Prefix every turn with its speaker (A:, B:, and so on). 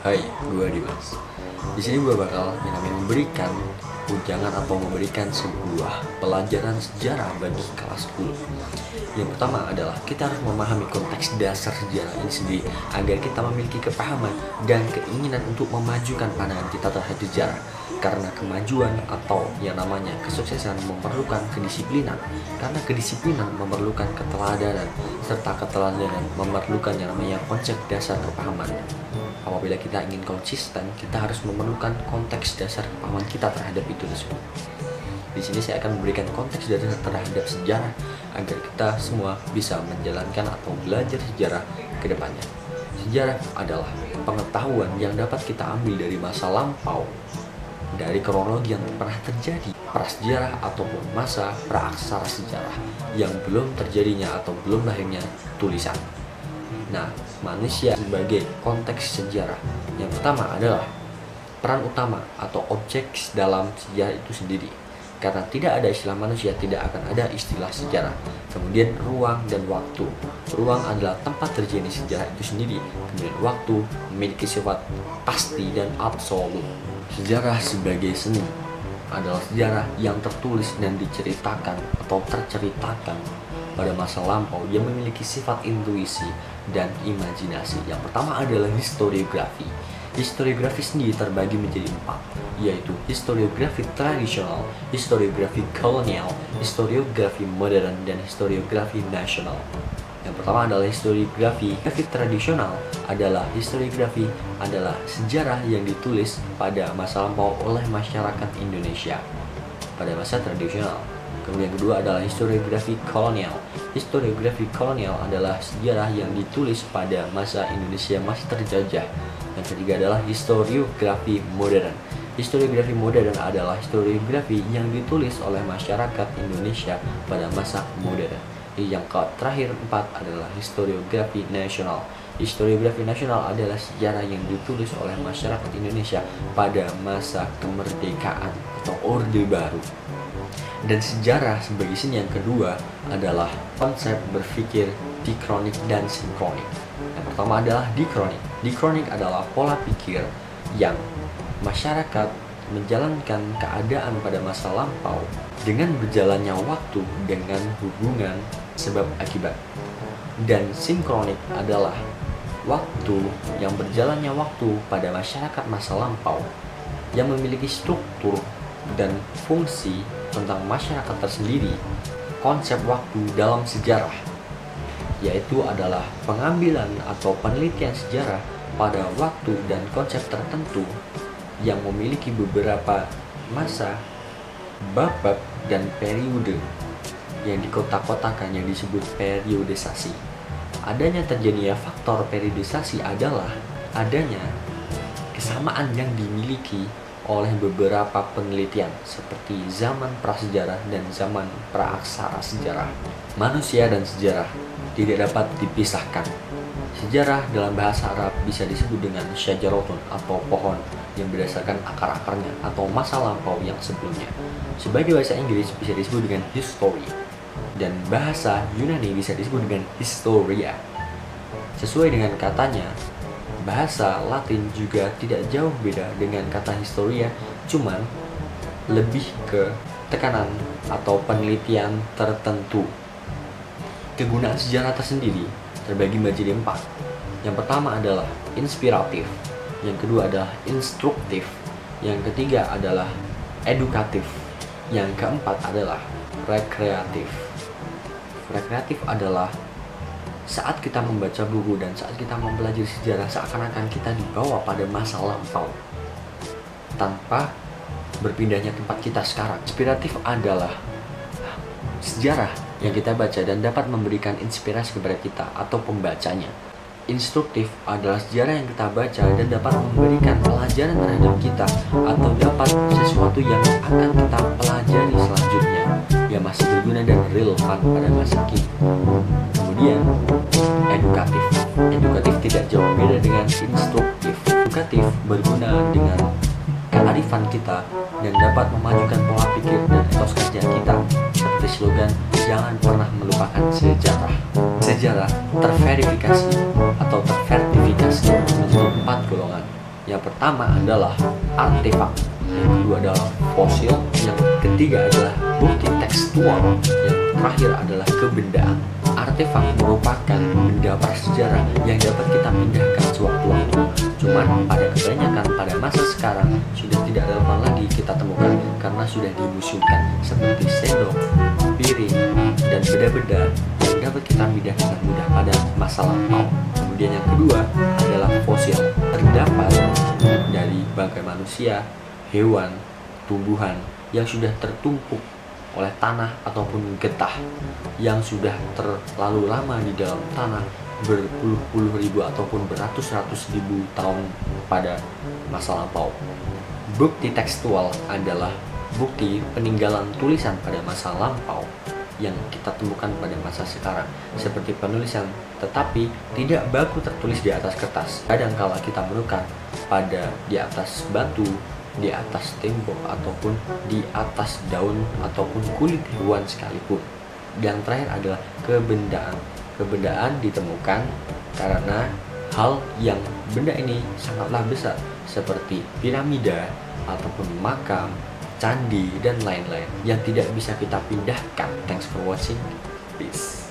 A: Hai, gue Dimas. Di sini gue bakal memberikan ujangan atau memberikan sebuah pelajaran sejarah bagi kelas 10. Yang pertama adalah kita harus memahami konteks dasar sejarah ini sendiri agar kita memiliki kepahaman dan keinginan untuk memajukan pandangan kita terhadap sejarah. Karena kemajuan atau yang namanya kesuksesan memerlukan kedisiplinan. Karena kedisiplinan memerlukan keteladanan, serta keteladanan memerlukan yang namanya konsep dasar kepahaman. Apabila kita ingin konsisten, kita harus memerlukan konteks dasar kepahaman kita terhadap itu tersebut. Di sini saya akan memberikan konteks dasar terhadap sejarah agar kita semua bisa menjalankan atau belajar sejarah ke depannya. Sejarah adalah pengetahuan yang dapat kita ambil dari masa lampau, dari kronologi yang pernah terjadi, prasejarah ataupun masa praaksara sejarah yang belum terjadinya atau belum lahirnya tulisan. Nah, manusia sebagai konteks sejarah yang pertama adalah peran utama atau objek dalam sejarah itu sendiri. Karena tidak ada istilah manusia, tidak akan ada istilah sejarah. Kemudian ruang dan waktu. Ruang adalah tempat terjadi sejarah itu sendiri. Kemudian waktu memiliki sifat pasti dan absolut. Sejarah sebagai seni adalah sejarah yang tertulis dan diceritakan atau terceritakan pada masa lampau yang memiliki sifat intuisi dan imajinasi. Yang pertama adalah historiografi. Historiografi sendiri terbagi menjadi 4, yaitu historiografi tradisional, historiografi kolonial, historiografi modern, dan historiografi nasional. Yang pertama adalah historiografi. Tradisional adalah sejarah yang ditulis pada masa lampau oleh masyarakat Indonesia pada masa tradisional. Kemudian yang kedua adalah historiografi kolonial. Historiografi kolonial adalah sejarah yang ditulis pada masa Indonesia masih terjajah. Yang ketiga adalah historiografi modern. Historiografi modern adalah historiografi yang ditulis oleh masyarakat Indonesia pada masa modern. Yang terakhir 4 adalah historiografi nasional. Historiografi nasional adalah sejarah yang ditulis oleh masyarakat Indonesia pada masa kemerdekaan atau Orde Baru. Dan sejarah sebagai seni yang kedua adalah konsep berpikir dikronik dan sinkronik. Yang pertama adalah dikronik. Dikronik adalah pola pikir yang masyarakat menjalankan keadaan pada masa lampau dengan berjalannya waktu dengan hubungan sebab akibat. Dan sinkronik adalah waktu yang berjalannya waktu pada masyarakat masa lampau yang memiliki struktur dan fungsi tentang masyarakat tersendiri. Konsep waktu dalam sejarah yaitu adalah pengambilan atau penelitian sejarah pada waktu dan konsep tertentu yang memiliki beberapa masa, bab dan periode yang dikotak-kotakan yang disebut periodisasi. Adanya terjadinya faktor periodisasi adalah adanya kesamaan yang dimiliki oleh beberapa penelitian seperti zaman prasejarah dan zaman praaksara sejarah. Manusia dan sejarah tidak dapat dipisahkan. Sejarah dalam bahasa Arab bisa disebut dengan syajaratun atau pohon yang berdasarkan akar-akarnya atau masa lampau yang sebelumnya. Sebagai bahasa Inggris bisa disebut dengan history, dan bahasa Yunani bisa disebut dengan historia. Sesuai dengan katanya, bahasa Latin juga tidak jauh beda dengan kata historia, cuman lebih ke tekanan atau penelitian tertentu. Kegunaan sejarah tersendiri terbagi menjadi 4. Yang pertama adalah inspiratif, yang kedua adalah instruktif, yang ketiga adalah edukatif, yang keempat adalah rekreatif. Rekreatif adalah saat kita membaca buku dan saat kita mempelajari sejarah seakan-akan kita dibawa pada masa lampau tanpa berpindahnya tempat kita sekarang. Inspiratif adalah sejarah yang kita baca dan dapat memberikan inspirasi kepada kita atau pembacanya. Instruktif adalah sejarah yang kita baca dan dapat memberikan pelajaran terhadap kita atau dapat sesuatu yang akan kita pelajari selanjutnya yang masih berguna dan relevan pada masa kini. Kemudian edukatif. Edukatif tidak jauh beda dengan instruktif. Edukatif berguna dengan kearifan kita dan dapat memajukan pola pikir dan etos kerja kita. Seperti slogan, jangan pernah melupakan sejarah. Sejarah terverifikasi atau tersertifikasi menjadi 4 golongan. Yang pertama adalah artefak, yang kedua adalah fosil, yang ketiga adalah bukti tekstual, yang terakhir adalah kebendaan. Artefak merupakan benda prasejarah yang dapat kita pindahkan sewaktu-waktu. Cuman pada kebanyakan pada masa sekarang sudah tidak relevan lagi kita temukan karena sudah dimuseumkan, seperti sendok, piring, dan benda-benda yang dapat kita pindahkan dengan mudah pada masa lampau. Kemudian yang kedua adalah fosil, terdapat dari bangkai manusia, hewan, tumbuhan yang sudah tertumpuk oleh tanah ataupun getah yang sudah terlalu lama di dalam tanah berpuluh-puluh ribu ataupun beratus-ratus ribu tahun pada masa lampau. Bukti tekstual adalah bukti peninggalan tulisan pada masa lampau yang kita temukan pada masa sekarang, seperti penulisan tetapi tidak baku tertulis di atas kertas. Kadangkala kita menemukan pada di atas batu, di atas tembok, ataupun di atas daun ataupun kulit hewan sekalipun. Yang terakhir adalah kebendaan. Kebendaan ditemukan karena hal yang benda ini sangatlah besar, seperti piramida ataupun makam, candi, dan lain-lain yang tidak bisa kita pindahkan. Thanks for watching. Peace.